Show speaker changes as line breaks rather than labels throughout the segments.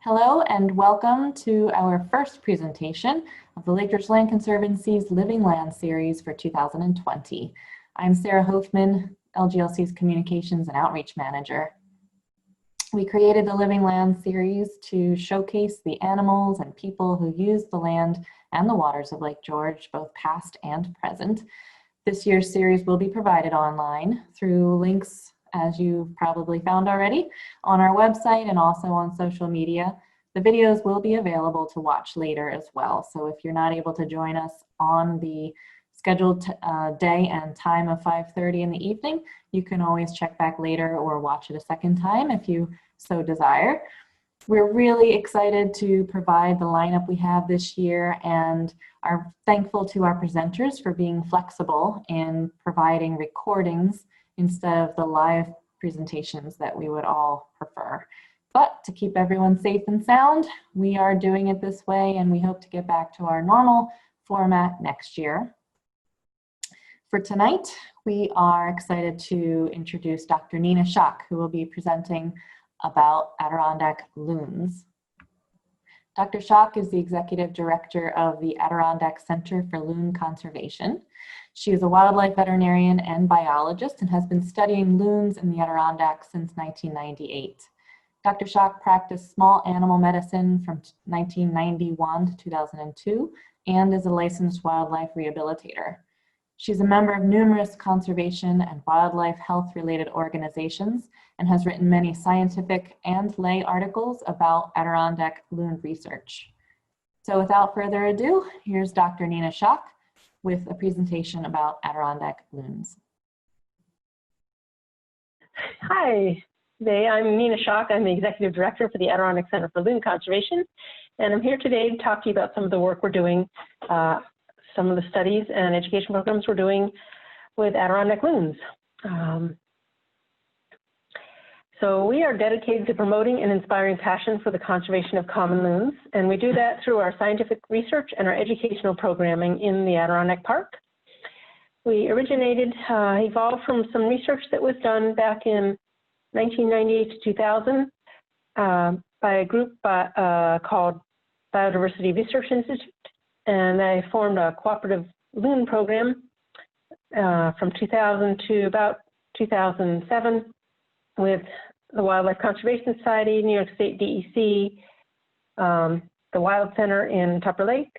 Hello and welcome to our first presentation of the Lake George Land Conservancy's Living Lands Series for 2020. I'm Sarah Hoffman, LGLC's Communications and Outreach Manager. We created the Living Lands Series to showcase the animals and people who use the land and the waters of Lake George, both past and present. This year's series will be provided online through links, as you've probably found already, on our website and also on social media. The videos will be available to watch later as well. So if you're not able to join us on the scheduled day and time of 5:30 in the evening, you can always check back later or watch it a second time if you so desire. We're really excited to provide the lineup we have this year and are thankful to our presenters for being flexible in providing recordings instead of the live presentations that we would all prefer. But to keep everyone safe and sound, we are doing it this way and we hope to get back to our normal format next year. For tonight, we are excited to introduce Dr. Nina Schoch, who will be presenting about Adirondack loons. Dr. Schoch is the Executive Director of the Adirondack Center for Loon Conservation. She is a wildlife veterinarian and biologist and has been studying loons in the Adirondacks since 1998. Dr. Schoch practiced small animal medicine from 1991 to 2002 and is a licensed wildlife rehabilitator. She's a member of numerous conservation and wildlife health-related organizations and has written many scientific and lay articles about Adirondack loon research. So without further ado, here's Dr. Nina Schoch with a presentation about Adirondack loons.
Hi, I'm Nina Schoch. I'm the Executive Director for the Adirondack Center for Loon Conservation, and I'm here today to talk to you about some of the work we're doing, some of the studies and education programs we're doing with Adirondack loons. So we are dedicated to promoting and inspiring passion for the conservation of common loons, and we do that through our scientific research and our educational programming in the Adirondack Park. We evolved from some research that was done back in 1998 to 2000 by a group called Biodiversity Research Institute, and they formed a cooperative loon program from 2000 to about 2007 with the Wildlife Conservation Society, New York State DEC, the Wild Center in Tupper Lake,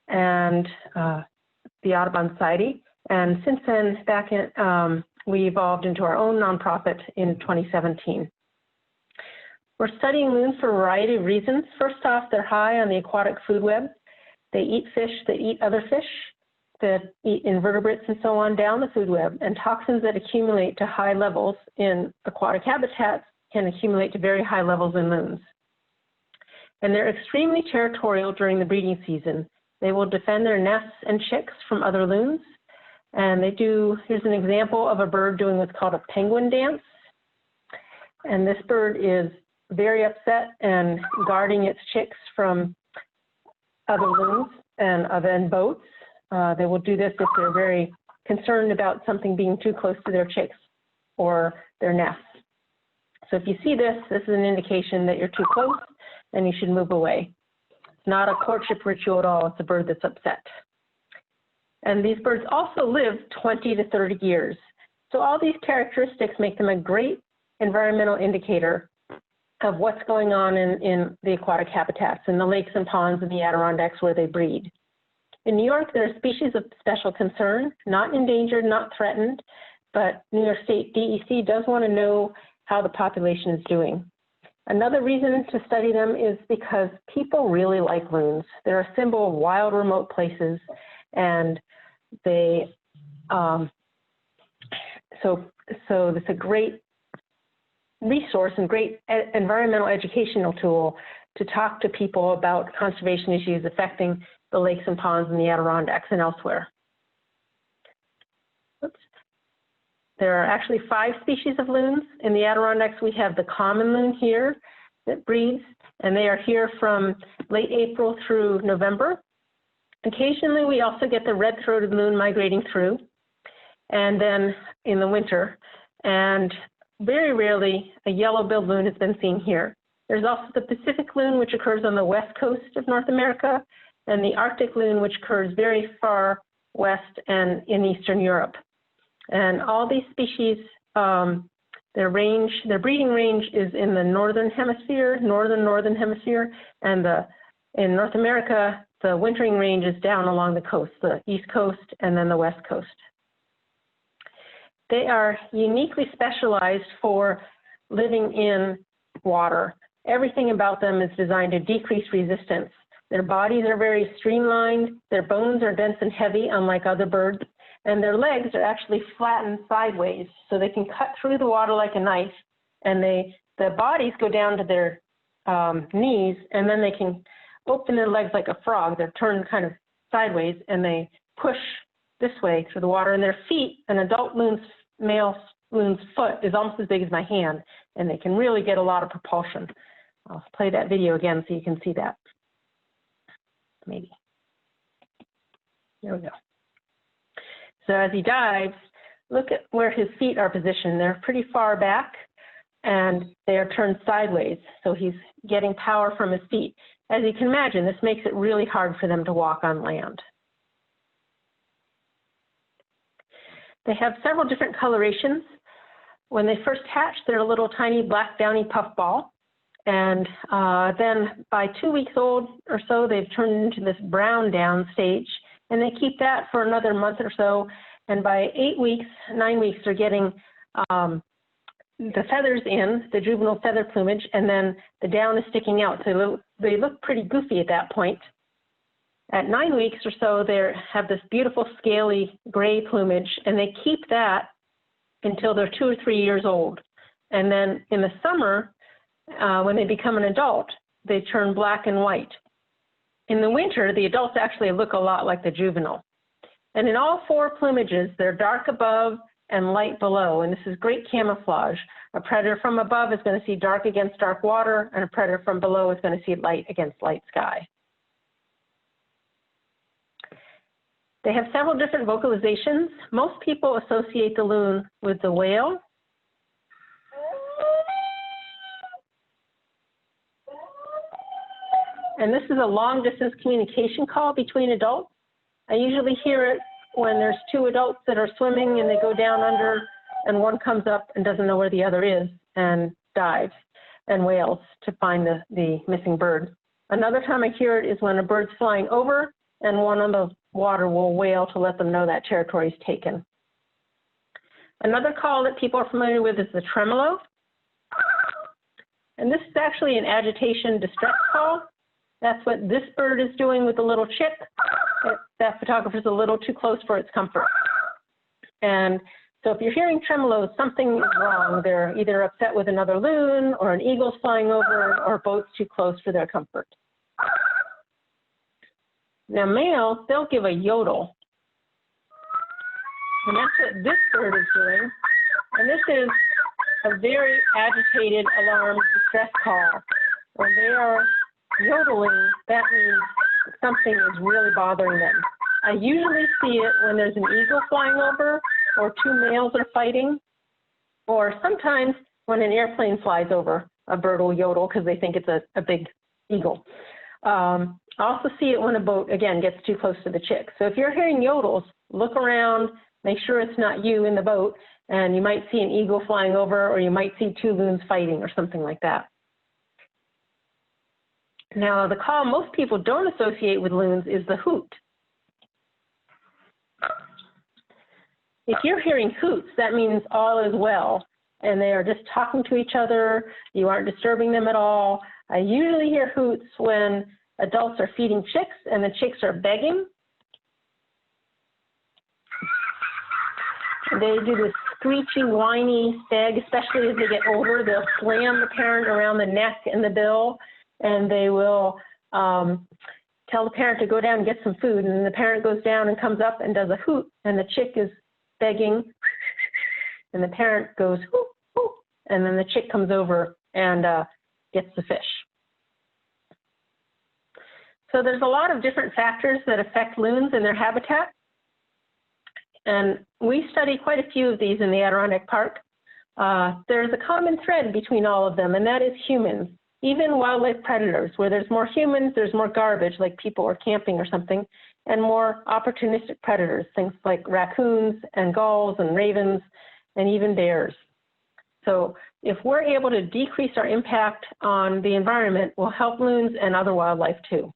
and the Audubon Society. And since then, we evolved into our own nonprofit in 2017. We're studying loons for a variety of reasons. First off, they're high on the aquatic food web. They eat fish that eat other fish, that eat invertebrates and so on down the food web, and toxins that accumulate to high levels in aquatic habitats can accumulate to very high levels in loons. And they're extremely territorial during the breeding season. They will defend their nests and chicks from other loons. And here's an example of a bird doing what's called a penguin dance. And this bird is very upset and guarding its chicks from other loons and boats. They will do this if they're very concerned about something being too close to their chicks or their nests. So if you see this is an indication that you're too close and you should move away. It's not a courtship ritual at all, it's a bird that's upset. And these birds also live 20 to 30 years. So all these characteristics make them a great environmental indicator of what's going on in the aquatic habitats, in the lakes and ponds and the Adirondacks where they breed. In New York, there are species of special concern, not endangered, not threatened, but New York State DEC does want to know how the population is doing. Another reason to study them is because people really like loons. They're a symbol of wild, remote places, and they, so it's a great resource and great environmental educational tool to talk to people about conservation issues affecting the lakes and ponds in the Adirondacks and elsewhere. Oops. There are actually 5 species of loons. In the Adirondacks, we have the common loon here that breeds, and they are here from late April through November. Occasionally, we also get the red-throated loon migrating through, and then in the winter. And very rarely, a yellow-billed loon has been seen here. There's also the Pacific loon, which occurs on the west coast of North America, and the Arctic loon, which occurs very far west and in Eastern Europe. And all these species, their breeding range is in the northern hemisphere, northern hemisphere, and in North America, the wintering range is down along the coast, the east coast and then the west coast. They are uniquely specialized for living in water. Everything about them is designed to decrease resistance. Their bodies are very streamlined, their bones are dense and heavy, unlike other birds, and their legs are actually flattened sideways, so they can cut through the water like a knife, and the bodies go down to their knees, and then they can open their legs like a frog. They're turned kind of sideways, and they push this way through the water, and their feet, an adult male loon's foot is almost as big as my hand, and they can really get a lot of propulsion. I'll play that video again so you can see that. Maybe. There we go. So as he dives, look at where his feet are positioned. They're pretty far back, and they are turned sideways, so he's getting power from his feet. As you can imagine, this makes it really hard for them to walk on land. They have several different colorations. When they first hatch, they're a little tiny black downy puffball. And then by 2 weeks old or so, they've turned into this brown down stage. And they keep that for another month or so. And by 8 weeks, 9 weeks, they're getting the feathers in, the juvenile feather plumage, and then the down is sticking out. So they look pretty goofy at that point. At 9 weeks or so, they have this beautiful scaly gray plumage, and they keep that until they're 2 or 3 years old. And then in the summer, when they become an adult, they turn black and white. In the winter, the adults actually look a lot like the juvenile. And in all four plumages, they're dark above and light below, and this is great camouflage. A predator from above is going to see dark against dark water, and a predator from below is going to see light against light sky. They have several different vocalizations. Most people associate the loon with the whale. And this is a long distance communication call between adults. I usually hear it when there's two adults that are swimming and they go down under and one comes up and doesn't know where the other is and dives and wails to find the missing bird. Another time I hear it is when a bird's flying over and one on the water will wail to let them know that territory is taken. Another call that people are familiar with is the tremolo. And this is actually an agitation distress call. That's what this bird is doing with the little chick. That photographer's a little too close for its comfort. And so if you're hearing tremolo, something is wrong. They're either upset with another loon, or an eagle's flying over, or a boat's too close for their comfort. Now males, they'll give a yodel. And that's what this bird is doing. And this is a very agitated alarm distress call. When they are yodeling, that means something is really bothering them. I usually see it when there's an eagle flying over, or two males are fighting, or sometimes when an airplane flies over, a bird will yodel because they think it's a big eagle. I also see it when a boat, again, gets too close to the chick. So if you're hearing yodels, look around, make sure it's not you in the boat, and you might see an eagle flying over, or you might see two loons fighting or something like that. Now, the call most people don't associate with loons is the hoot. If you're hearing hoots, that means all is well, and they are just talking to each other. You aren't disturbing them at all. I usually hear hoots when adults are feeding chicks and the chicks are begging. They do this screeching, whiny stag, especially as they get older. They'll slam the parent around the neck and the bill, and they will tell the parent to go down and get some food. And then the parent goes down and comes up and does a hoot, and the chick is begging, and the parent goes, hoo, hoo, and then the chick comes over and gets the fish. So there's a lot of different factors that affect loons and their habitat. And we study quite a few of these in the Adirondack Park. There's a common thread between all of them, and that is humans. even wildlife predators. Where there's more humans, there's more garbage, like people are camping or something, and more opportunistic predators, things like raccoons and gulls and ravens and even bears. So if we're able to decrease our impact on the environment, we'll help loons and other wildlife too.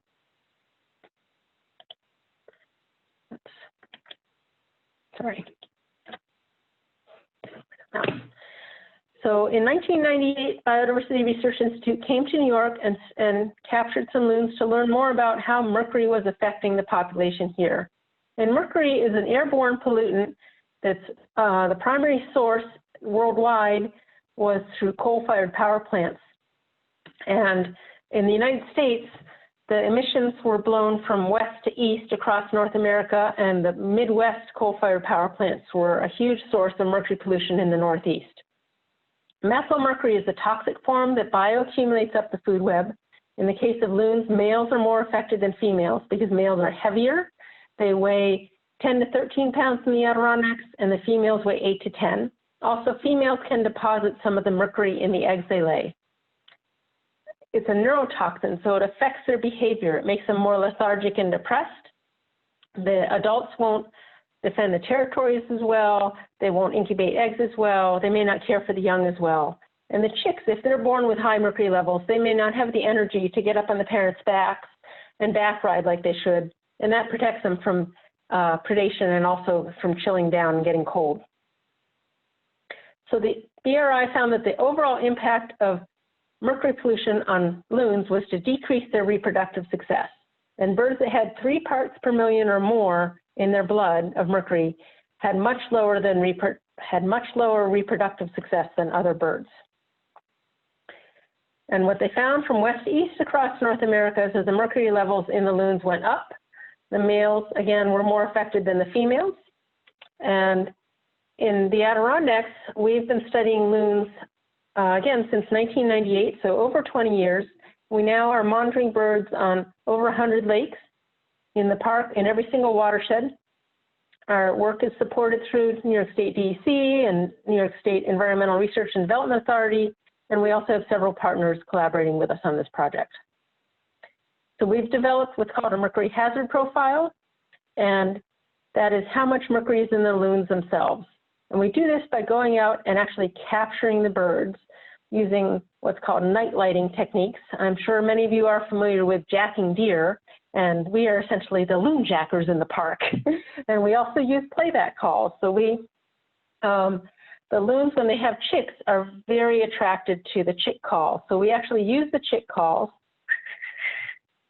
Oops. Sorry. So in 1998, Biodiversity Research Institute came to New York and captured some loons to learn more about how mercury was affecting the population here. And mercury is an airborne pollutant that's the primary source worldwide was through coal-fired power plants. And in the United States, the emissions were blown from west to east across North America, and the Midwest coal-fired power plants were a huge source of mercury pollution in the Northeast. Methylmercury is a toxic form that bioaccumulates up the food web. In the case of loons, males are more affected than females because males are heavier. They weigh 10 to 13 pounds in the Adirondacks, and the females weigh 8 to 10. Also, females can deposit some of the mercury in the eggs they lay. It's a neurotoxin, so it affects their behavior. It makes them more lethargic and depressed. The adults won't defend the territories as well. They won't incubate eggs as well. They may not care for the young as well. And the chicks, if they're born with high mercury levels, they may not have the energy to get up on the parents' backs and back ride like they should. And that protects them from predation and also from chilling down and getting cold. So the BRI found that the overall impact of mercury pollution on loons was to decrease their reproductive success. And birds that had 3 parts per million or more in their blood of mercury had much lower reproductive success than other birds. And what they found from west to east across North America is that the mercury levels in the loons went up. The males, again, were more affected than the females. And in the Adirondacks, we've been studying loons, again, since 1998, so over 20 years. We now are monitoring birds on over 100 lakes in the park, in every single watershed. Our work is supported through New York State DEC and New York State Environmental Research and Development Authority, and we also have several partners collaborating with us on this project. So we've developed what's called a mercury hazard profile, and that is how much mercury is in the loons themselves. And we do this by going out and actually capturing the birds using what's called night lighting techniques. I'm sure many of you are familiar with jacking deer, and we are essentially the loon jackers in the park. And we also use playback calls. So the loons, when they have chicks, are very attracted to the chick call. So we actually use the chick calls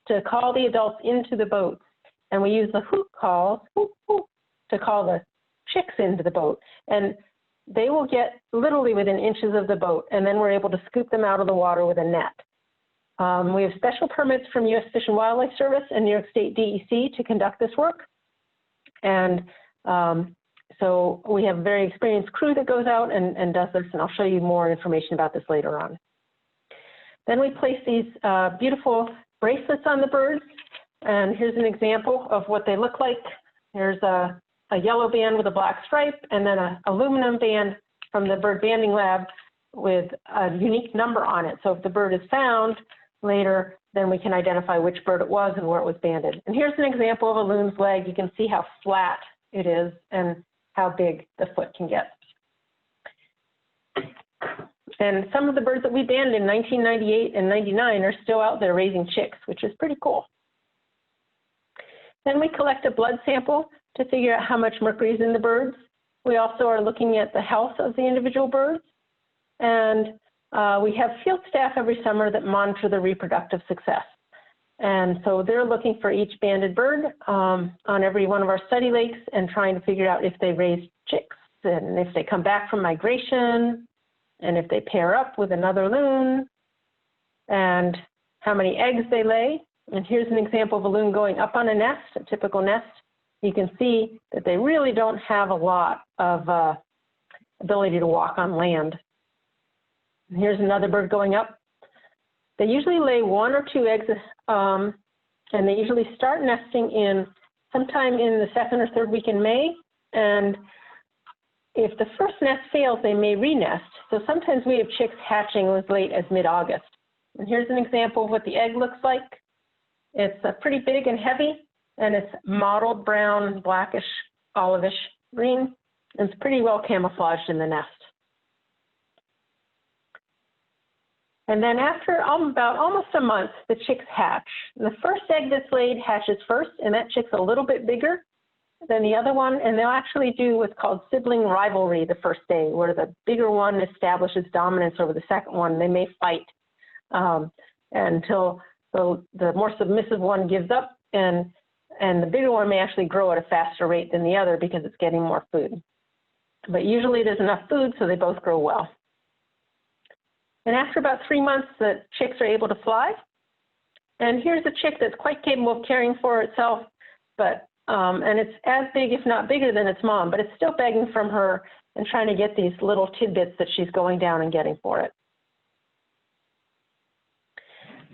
to call the adults into the boat. And we use the hoot calls to call the chicks into the boat. And they will get literally within inches of the boat, and then we're able to scoop them out of the water with a net. We have special permits from U.S. Fish and Wildlife Service and New York State DEC to conduct this work. And so we have a very experienced crew that goes out and does this, and I'll show you more information about this later on. Then we place these beautiful bracelets on the birds, and here's an example of what they look like. There's a yellow band with a black stripe, and then an aluminum band from the bird banding lab with a unique number on it. So if the bird is found later, then we can identify which bird it was and where it was banded. And here's an example of a loon's leg. You can see how flat it is and how big the foot can get. And some of the birds that we banded in 1998 and 99 are still out there raising chicks, which is pretty cool. Then we collect a blood sample to figure out how much mercury is in the birds. We also are looking at the health of the individual birds. And we have field staff every summer that monitor the reproductive success. And so they're looking for each banded bird on every one of our study lakes and trying to figure out if they raise chicks and if they come back from migration and if they pair up with another loon and how many eggs they lay. And here's an example of a loon going up on a nest, a typical nest. You can see that they really don't have a lot of ability to walk on land. And here's another bird going up. They usually lay 1 or 2 eggs, and they usually start nesting in sometime in the 2nd or 3rd week in May. And if the first nest fails, they may re-nest. So sometimes we have chicks hatching as late as mid-August. And here's an example of what the egg looks like. It's pretty big and heavy, and it's mottled brown, blackish, olivish green. And it's pretty well camouflaged in the nest. And then after about almost a month, the chicks hatch. And the first egg that's laid hatches first, and that chick's a little bit bigger than the other one, and they'll actually do what's called sibling rivalry the first day, where the bigger one establishes dominance over the second one. They may fight until the more submissive one gives up, and the bigger one may actually grow at a faster rate than the other because it's getting more food. But usually there's enough food, so they both grow well. And after about 3 months, the chicks are able to fly. And here's a chick that's quite capable of caring for itself, but and it's as big, if not bigger than its mom, but it's still begging from her and trying to get these little tidbits that she's going down and getting for it.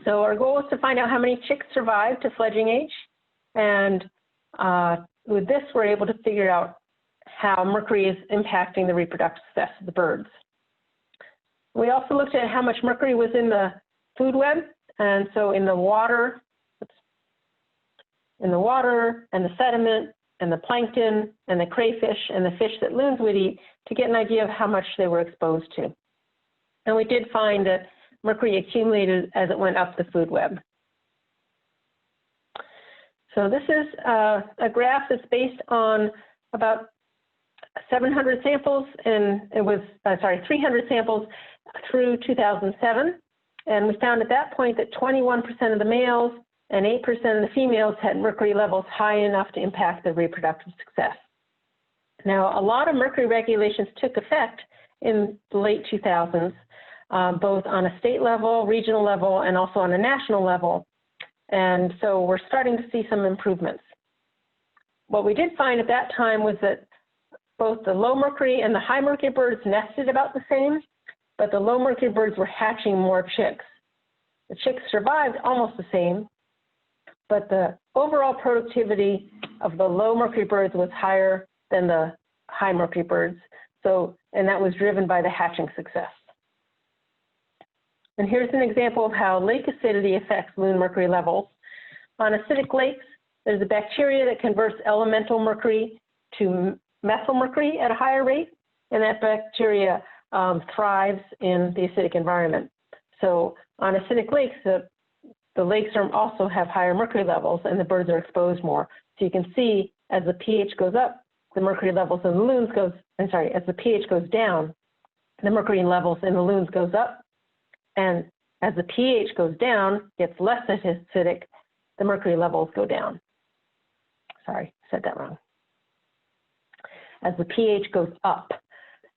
So our goal is to find out how many chicks survive to fledging age. And with this, we're able to figure out how mercury is impacting the reproductive success of the birds. We also looked at how much mercury was in the food web. And so in the water and the sediment and the plankton and the crayfish and the fish that loons would eat to get an idea of how much they were exposed to. And we did find that mercury accumulated as it went up the food web. So this is a graph that's based on about 700 samples, and it was, 300 samples through 2007. And we found at that point that 21% of the males and 8% of the females had mercury levels high enough to impact their reproductive success. Now, a lot of mercury regulations took effect in the late 2000s, both on a state level, regional level, and also on a national level. And so we're starting to see some improvements. What we did find at that time was that both the low mercury and the high mercury birds nested about the same, but the low mercury birds were hatching more chicks. The chicks survived almost the same, but the overall productivity of the low mercury birds was higher than the high mercury birds. So, and that was driven by the hatching success. And here's an example of how lake acidity affects loon mercury levels. On acidic lakes, there's a bacteria that converts elemental mercury to methyl mercury at a higher rate, and that bacteria thrives in the acidic environment. So on acidic lakes, the lakes also have higher mercury levels, and the birds are exposed more. So you can see as the pH goes up, the mercury levels in the loons as the pH goes down, the mercury levels in the loons goes up. And as the pH goes down, gets less acidic, the mercury levels go down. Sorry, said that wrong. As the pH goes up,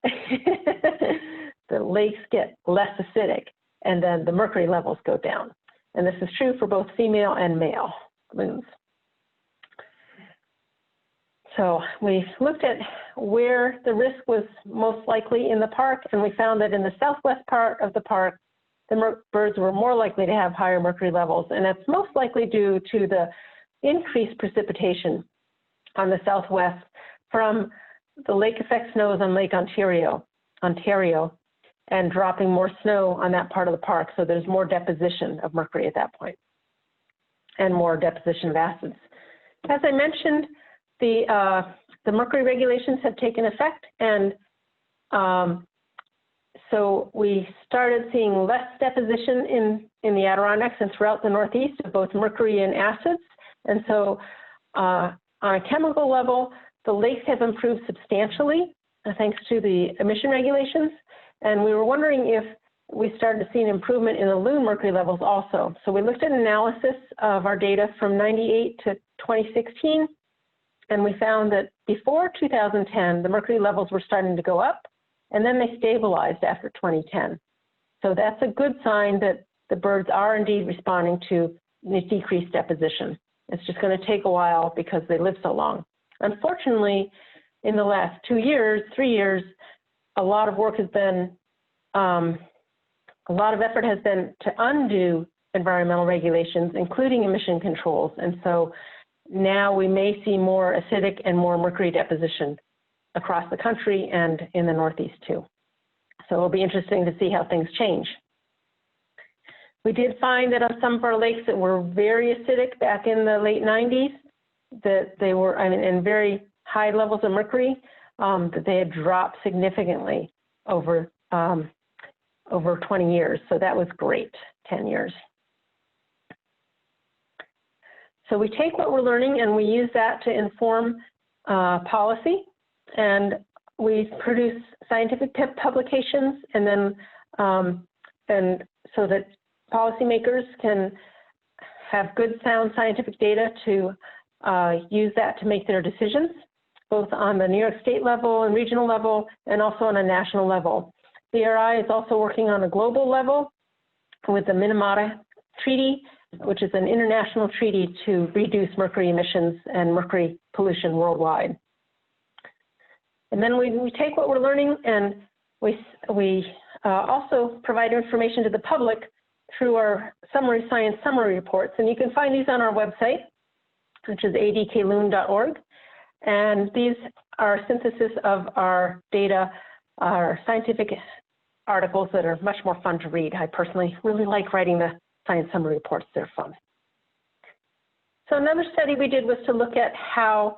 the lakes get less acidic, and then the mercury levels go down. And this is true for both female and male loons. So we looked at where the risk was most likely in the park, and we found that in the southwest part of the park, the birds were more likely to have higher mercury levels, and that's most likely due to the increased precipitation on the southwest from the lake effect snows on Lake Ontario, and dropping more snow on that part of the park, so there's more deposition of mercury at that point, and more deposition of acids. As I mentioned, the mercury regulations have taken effect, and so we started seeing less deposition in the Adirondacks and throughout the Northeast of both mercury and acids. And so on a chemical level, the lakes have improved substantially thanks to the emission regulations. And we were wondering if we started to see an improvement in the loon mercury levels also. So we looked at analysis of our data from 98 to 2016, and we found that before 2010, the mercury levels were starting to go up, and then they stabilized after 2010. So that's a good sign that the birds are indeed responding to decreased deposition. It's just going to take a while because they live so long. Unfortunately, in the last 2 years, 3 years, a lot of work has been, a lot of effort has been to undo environmental regulations, including emission controls. And so now we may see more acidic and more mercury deposition across the country and in the Northeast too. So it'll be interesting to see how things change. We did find that on some of our lakes that were very acidic back in the late 90s, that they were, and very high levels of mercury, that they had dropped significantly over 20 years. So that was great, 10 years. So we take what we're learning and we use that to inform policy, and we produce scientific publications, and then and so that policymakers can have good, sound scientific data to use that to make their decisions, both on the New York State level and regional level, and also on a national level. BRI is also working on a global level with the Minamata Treaty, which is an international treaty to reduce mercury emissions and mercury pollution worldwide. And then we take what we're learning, and we also provide information to the public through our science summary reports. And you can find these on our website, which is adkloon.org. And these are synthesis of our data, our scientific articles that are much more fun to read. I personally really like writing the science summary reports. They're fun. So another study we did was to look at how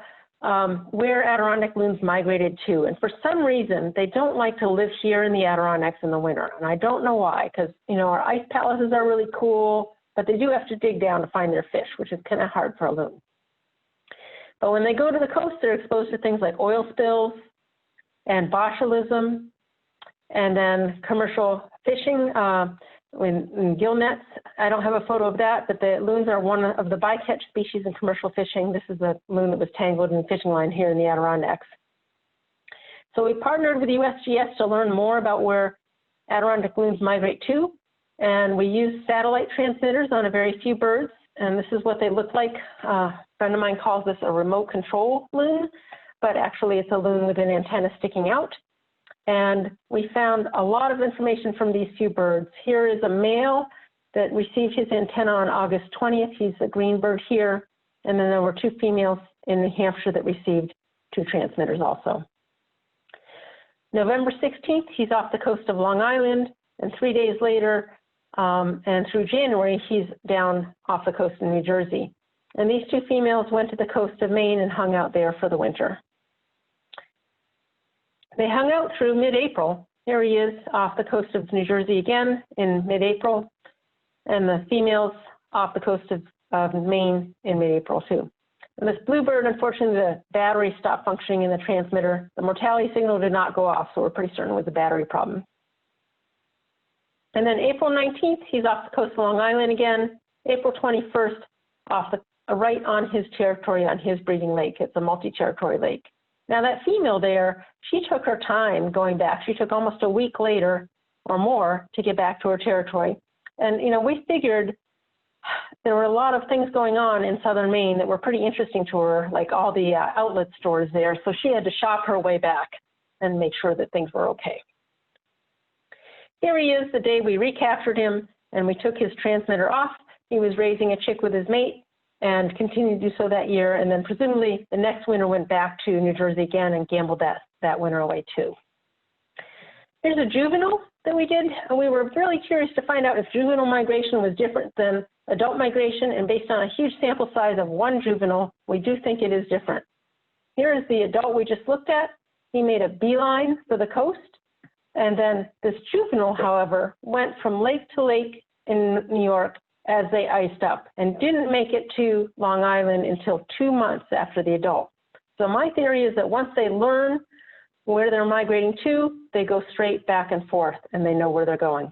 where Adirondack loons migrated to. And for some reason, they don't like to live here in the Adirondacks in the winter. And I don't know why, because, you know, our ice palaces are really cool, but they do have to dig down to find their fish, which is kind of hard for a loon. But when they go to the coast, they're exposed to things like oil spills and botulism, and then commercial fishing in gill nets. I don't have a photo of that, but the loons are one of the bycatch species in commercial fishing. This is a loon that was tangled in a fishing line here in the Adirondacks. So we partnered with USGS to learn more about where Adirondack loons migrate to, and we use satellite transmitters on a very few birds, and this is what they look like. A friend of mine calls this a remote control loon, but actually it's a loon with an antenna sticking out. And we found a lot of information from these few birds. Here is a male that received his antenna on August 20th. He's a green bird here. And then there were 2 females in New Hampshire that received 2 transmitters also. November 16th, he's off the coast of Long Island. And 3 days later, and through January, he's down off the coast of New Jersey. And these 2 females went to the coast of Maine and hung out there for the winter. They hung out through mid-April. Here he is off the coast of New Jersey again in mid-April, and the females off the coast of Maine in mid-April too. And this bluebird, unfortunately, the battery stopped functioning in the transmitter. The mortality signal did not go off, so we're pretty certain it was a battery problem. And then April 19th, he's off the coast of Long Island again. April 21st, right on his territory, on his breeding lake. It's a multi-territory lake. Now that female there, she took her time going back. She took almost a week later or more to get back to her territory. And, you know, we figured there were a lot of things going on in southern Maine that were pretty interesting to her, like all the outlet stores there. So she had to shop her way back and make sure that things were okay. Here he is the day we recaptured him, and we took his transmitter off. He was raising a chick with his mate and continued to do so that year. And then presumably the next winter went back to New Jersey again and gambled that winter away too. Here's a juvenile that we did. And we were really curious to find out if juvenile migration was different than adult migration. And based on a huge sample size of 1 juvenile, we do think it is different. Here is the adult we just looked at. He made a beeline for the coast. And then this juvenile, however, went from lake to lake in New York as they iced up and didn't make it to Long Island until 2 months after the adult. So my theory is that once they learn where they're migrating to, they go straight back and forth and they know where they're going.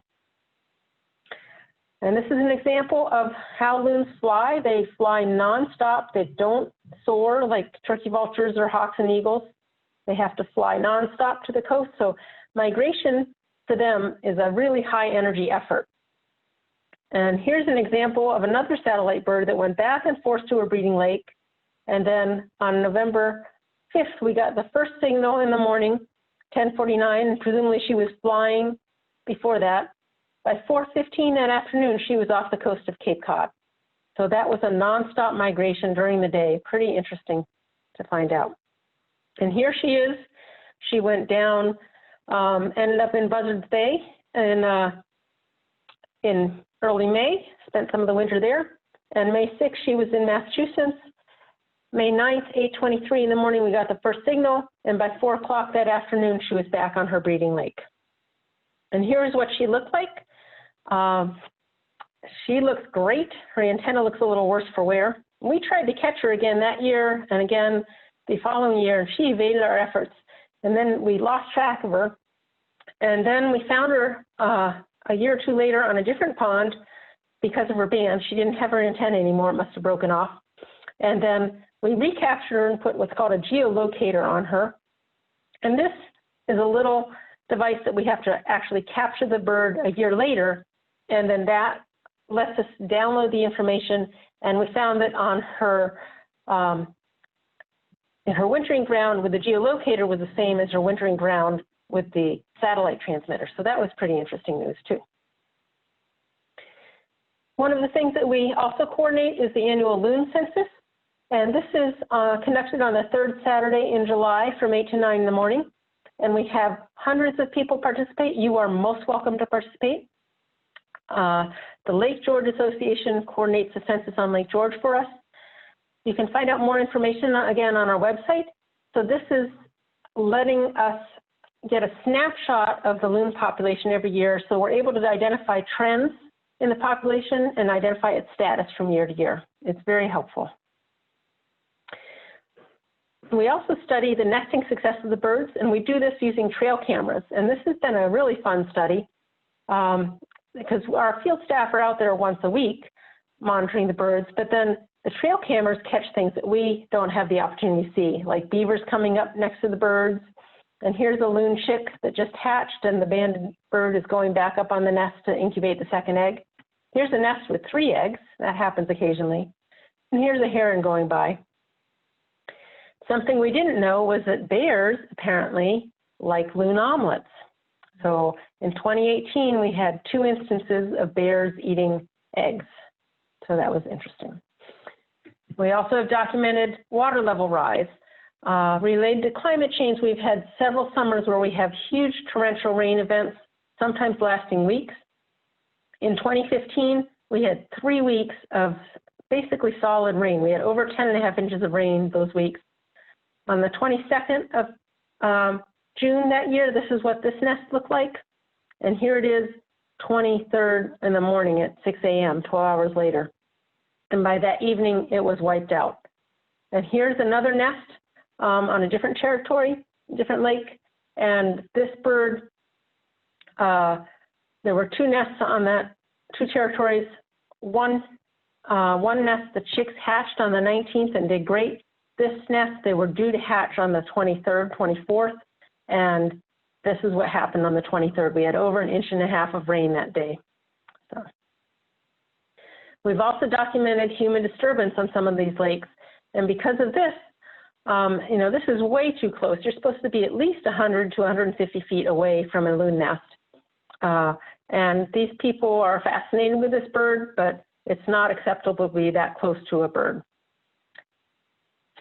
And this is an example of how loons fly. They fly nonstop. They don't soar like turkey vultures or hawks and eagles. They have to fly nonstop to the coast. So migration for them is a really high energy effort. And here's an example of another satellite bird that went back and forth to her breeding lake. And then on November 5th, we got the first signal in the morning, 10:49, and presumably she was flying before that. By 4:15 that afternoon, she was off the coast of Cape Cod. So that was a nonstop migration during the day. Pretty interesting to find out. And here she is. She went down, ended up in Buzzards Bay in early May, spent some of the winter there. And May 6th, she was in Massachusetts. May 9th, 8:23 in the morning, we got the first signal. And by 4 o'clock that afternoon, she was back on her breeding lake. And here's what she looked like. She looks great. Her antenna looks a little worse for wear. We tried to catch her again that year and again the following year, and she evaded our efforts. And then we lost track of her. And then we found her a year or two later on a different pond because of her band. She didn't have her antenna anymore. It must have broken off. And then we recaptured her and put what's called a geolocator on her. And this is a little device that we have to actually capture the bird a year later. And then that lets us download the information. And we found that on her, in her wintering ground with the geolocator was the same as her wintering ground with the satellite transmitter. So that was pretty interesting news too. One of the things that we also coordinate is the annual Loon Census. And this is conducted on the third Saturday in July from 8 to 9 in the morning. And we have hundreds of people participate. You are most welcome to participate. The Lake George Association coordinates the census on Lake George for us. You can find out more information again on our website. So this is letting us get a snapshot of the loon population every year. So we're able to identify trends in the population and identify its status from year to year. It's very helpful. We also study the nesting success of the birds, and we do this using trail cameras. And this has been a really fun study because our field staff are out there once a week monitoring the birds, but then the trail cameras catch things that we don't have the opportunity to see, like beavers coming up next to the birds. And here's a loon chick that just hatched, and the banded bird is going back up on the nest to incubate the second egg. Here's a nest with 3 eggs. That happens occasionally. And here's a heron going by. Something we didn't know was that bears apparently like loon omelets. So in 2018, we had 2 instances of bears eating eggs. So that was interesting. We also have documented water level rise. Related to climate change, we've had several summers where we have huge torrential rain events, sometimes lasting weeks. In 2015, we had 3 weeks of basically solid rain. We had over 10.5 inches of rain those weeks. On the 22nd of June that year, this is what this nest looked like. And here it is, 23rd in the morning at 6 a.m., 12 hours later. And by that evening, it was wiped out. And here's another nest on a different territory, different lake. And this bird, there were 2 nests on that, 2 territories. One nest, the chicks hatched on the 19th and did great. This nest, they were due to hatch on the 23rd, 24th, and this is what happened on the 23rd. We had over 1.5 inches of rain that day. So. We've also documented human disturbance on some of these lakes, and because of this, you know, this is way too close. You're supposed to be at least 100 to 150 feet away from a loon nest. And these people are fascinated with this bird, but it's not acceptable to be that close to a bird.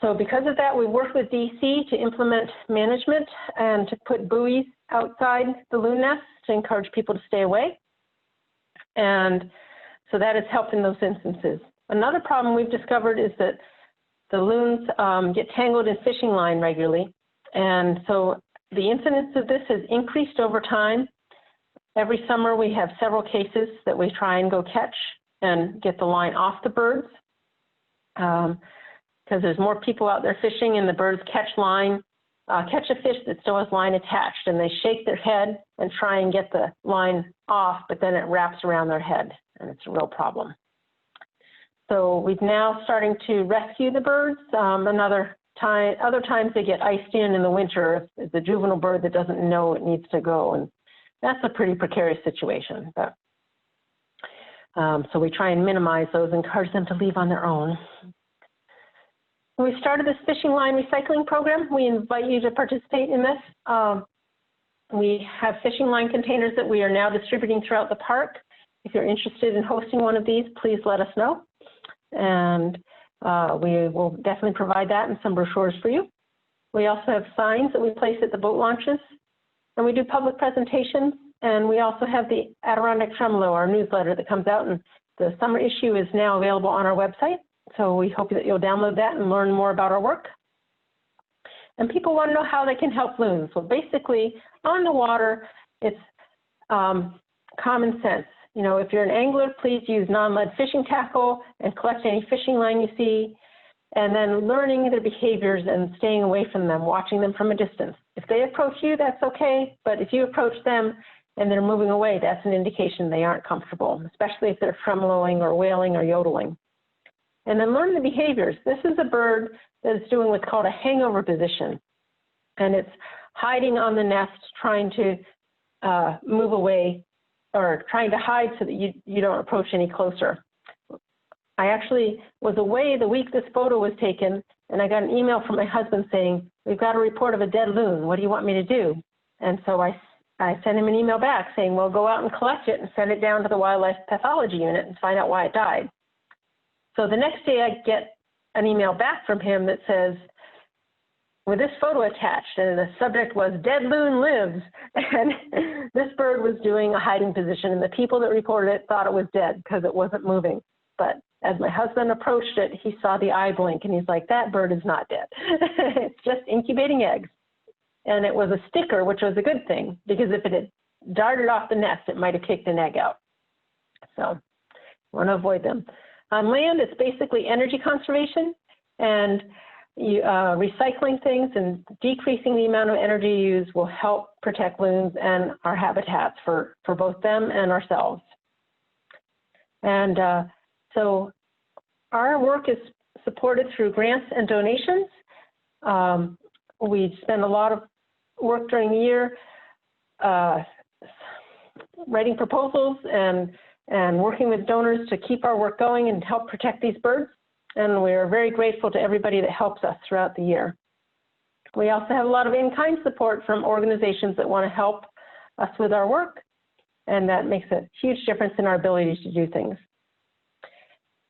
So because of that, we worked with DC to implement management and to put buoys outside the loon nests to encourage people to stay away. And so that has helped in those instances. Another problem we've discovered is that the loons get tangled in fishing line regularly. And so the incidence of this has increased over time. Every summer we have several cases that we try and go catch and get the line off the birds. Because there's more people out there fishing and the birds catch a fish that still has line attached, and they shake their head and try and get the line off, but then it wraps around their head, and it's a real problem. So we've now starting to rescue the birds. Other times they get iced in the winter. It's a juvenile bird that doesn't know it needs to go, and that's a pretty precarious situation. But so we try and minimize those, encourage them to leave on their own. We started this fishing line recycling program. We invite you to participate in this. We have fishing line containers that we are now distributing throughout the park. If you're interested in hosting one of these, please let us know. And we will definitely provide that and some brochures for you. We also have signs that we place at the boat launches. And we do public presentations And we also have the Adirondack Tremolo, our newsletter that comes out, and the summer issue is now available on our website. So we hope that you'll download that and learn more about our work. And people want to know how they can help loons. Well, basically, on the water, it's common sense. You know, if you're an angler, please use non-lead fishing tackle and collect any fishing line you see, and then learning their behaviors and staying away from them, watching them from a distance. If they approach you, that's okay, but if you approach them and they're moving away, that's an indication they aren't comfortable, especially if they're tremoloing or wailing or yodeling. And then learn the behaviors. This is a bird that is doing what's called a hangover position, and it's hiding on the nest, trying to move away or trying to hide so that you don't approach any closer. I actually was away the week this photo was taken, and I got an email from my husband saying, "We've got a report of a dead loon. What do you want me to do?" And so I sent him an email back saying, well, go out and collect it and send it down to the wildlife pathology unit and find out why it died. So the next day I get an email back from him that says, with this photo attached, and the subject was "Dead Loon Lives," and this bird was doing a hiding position, and the people that reported it thought it was dead because it wasn't moving. But as my husband approached it, he saw the eye blink, and he's like, that bird is not dead. It's just incubating eggs. And it was a sticker, which was a good thing, because if it had darted off the nest, it might have kicked an egg out. So want to avoid them. On land, it's basically energy conservation, and recycling things and decreasing the amount of energy used will help protect loons and our habitats for both them and ourselves. And so our work is supported through grants and donations. We spend a lot of work during the year writing proposals and working with donors to keep our work going and help protect these birds. And we are very grateful to everybody that helps us throughout the year. We also have a lot of in-kind support from organizations that want to help us with our work, and that makes a huge difference in our ability to do things.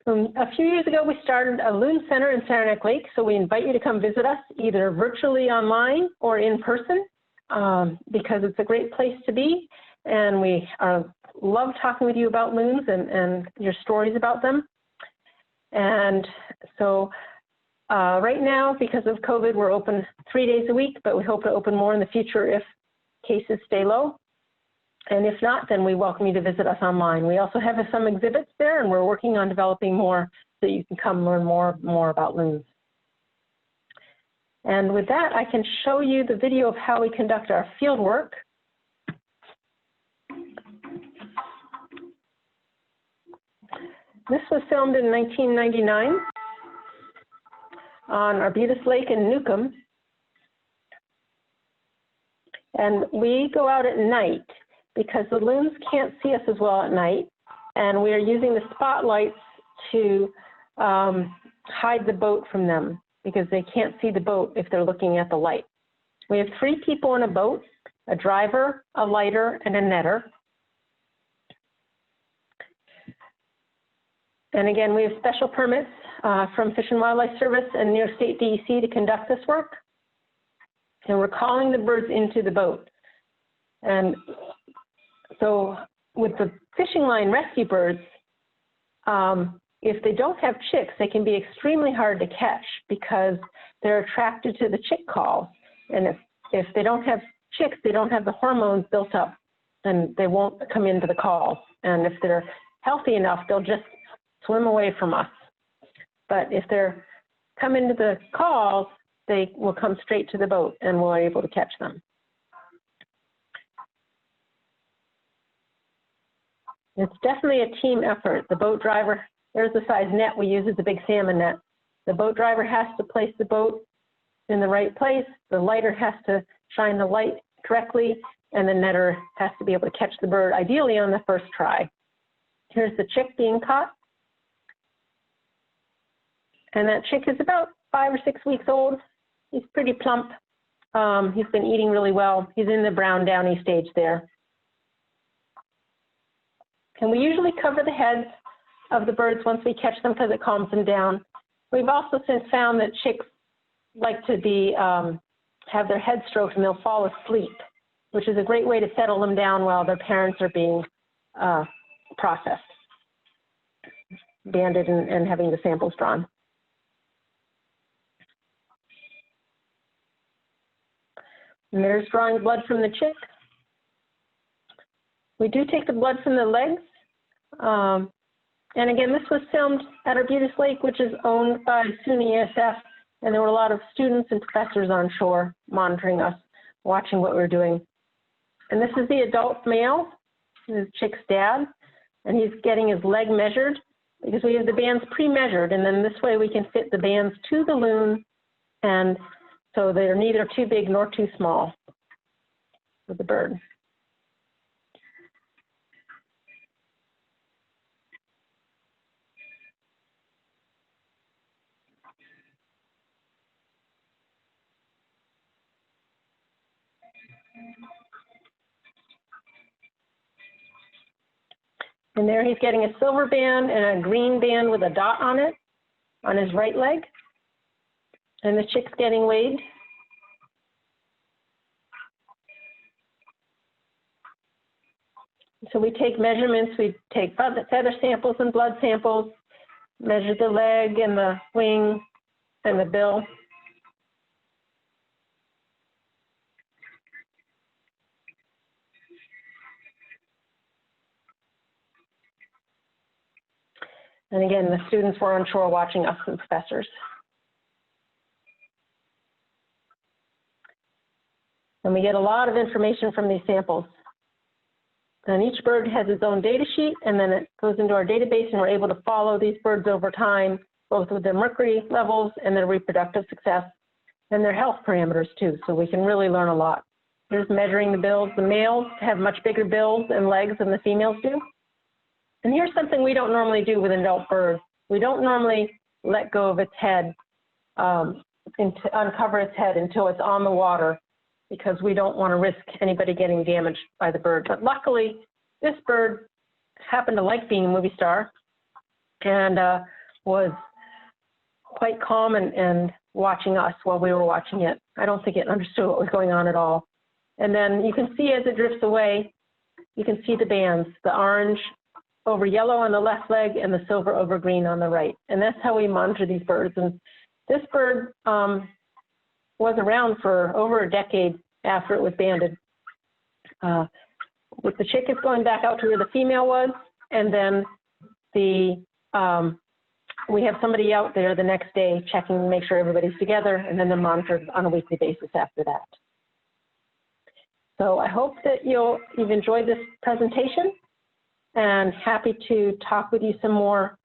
A few years ago, we started a Loon Center in Saranac Lake, so we invite you to come visit us either virtually online or in person because it's a great place to be, and we love talking with you about loons and your stories about them. And so right now, because of COVID, we're open 3 days a week, but we hope to open more in the future if cases stay low. And if not, then we welcome you to visit us online. We also have some exhibits there, and we're working on developing more so you can come learn more about loons. And with that, I can show you the video of how we conduct our field work. This was filmed in 1999 on Arbutus Lake in Newcomb. And we go out at night because the loons can't see us as well at night, and we are using the spotlights to hide the boat from them because they can't see the boat if they're looking at the light. We have 3 people in a boat, a driver, a lighter, and a netter. And again, we have special permits from Fish and Wildlife Service and New York State DEC to conduct this work. And we're calling the birds into the boat. And so with the fishing line rescue birds, if they don't have chicks, they can be extremely hard to catch because they're attracted to the chick calls. And if they don't have chicks, they don't have the hormones built up, and they won't come into the calls. And if they're healthy enough, they'll just swim away from us. But if they're come into the calls, they will come straight to the boat and we're able to catch them. It's definitely a team effort. The boat driver, there's the size net we use, is a big salmon net. The boat driver has to place the boat in the right place. The lighter has to shine the light correctly, and the netter has to be able to catch the bird, ideally on the first try. Here's the chick being caught. And that chick is about 5 or 6 weeks old. He's pretty plump. He's been eating really well. He's in the brown downy stage there. And we usually cover the heads of the birds once we catch them because it calms them down. We've also since found that chicks like to be have their head stroked and they'll fall asleep. which is a great way to settle them down while their parents are being processed, banded, and having the samples drawn. And there's drawing blood from the chick. We do take the blood from the legs. And again, this was filmed at Arbutus Lake, which is owned by SUNY ESF, and there were a lot of students and professors on shore monitoring us, watching what we were doing. And this is the adult male, his chick's dad, and he's getting his leg measured because we have the bands pre-measured, and then this way we can fit the bands to the loon, and so they're neither too big nor too small for the bird. And there he's getting a silver band and a green band with a dot on it on his right leg. And the chick's getting weighed. So we take measurements. We take feather samples and blood samples, measure the leg and the wing and the bill. And again, the students were on shore watching us and professors. And we get a lot of information from these samples. And each bird has its own data sheet, and then it goes into our database, and we're able to follow these birds over time, both with their mercury levels and their reproductive success, and their health parameters too. So we can really learn a lot. Here's measuring the bills. The males have much bigger bills and legs than the females do. And here's something we don't normally do with an adult bird. We don't normally let go of its head, uncover its head until it's on the water, because we don't want to risk anybody getting damaged by the bird. But luckily, this bird happened to like being a movie star and was quite calm and watching us while we were watching it. I don't think it understood what was going on at all. And then you can see as it drifts away, you can see the bands, the orange over yellow on the left leg and the silver over green on the right. And that's how we monitor these birds. And this bird was around for over a decade after it was banded. With the chick is going back out to where the female was, and then we have somebody out there the next day checking to make sure everybody's together, and then they're monitored on a weekly basis after that. So I hope that you've enjoyed this presentation, and happy to talk with you some more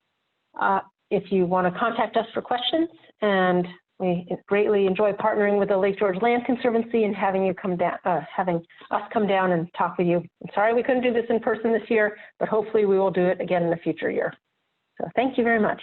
if you want to contact us for questions. And we greatly enjoy partnering with the Lake George Land Conservancy and having us come down and talk with you. I'm sorry we couldn't do this in person this year, but hopefully we will do it again in the future year. So thank you very much.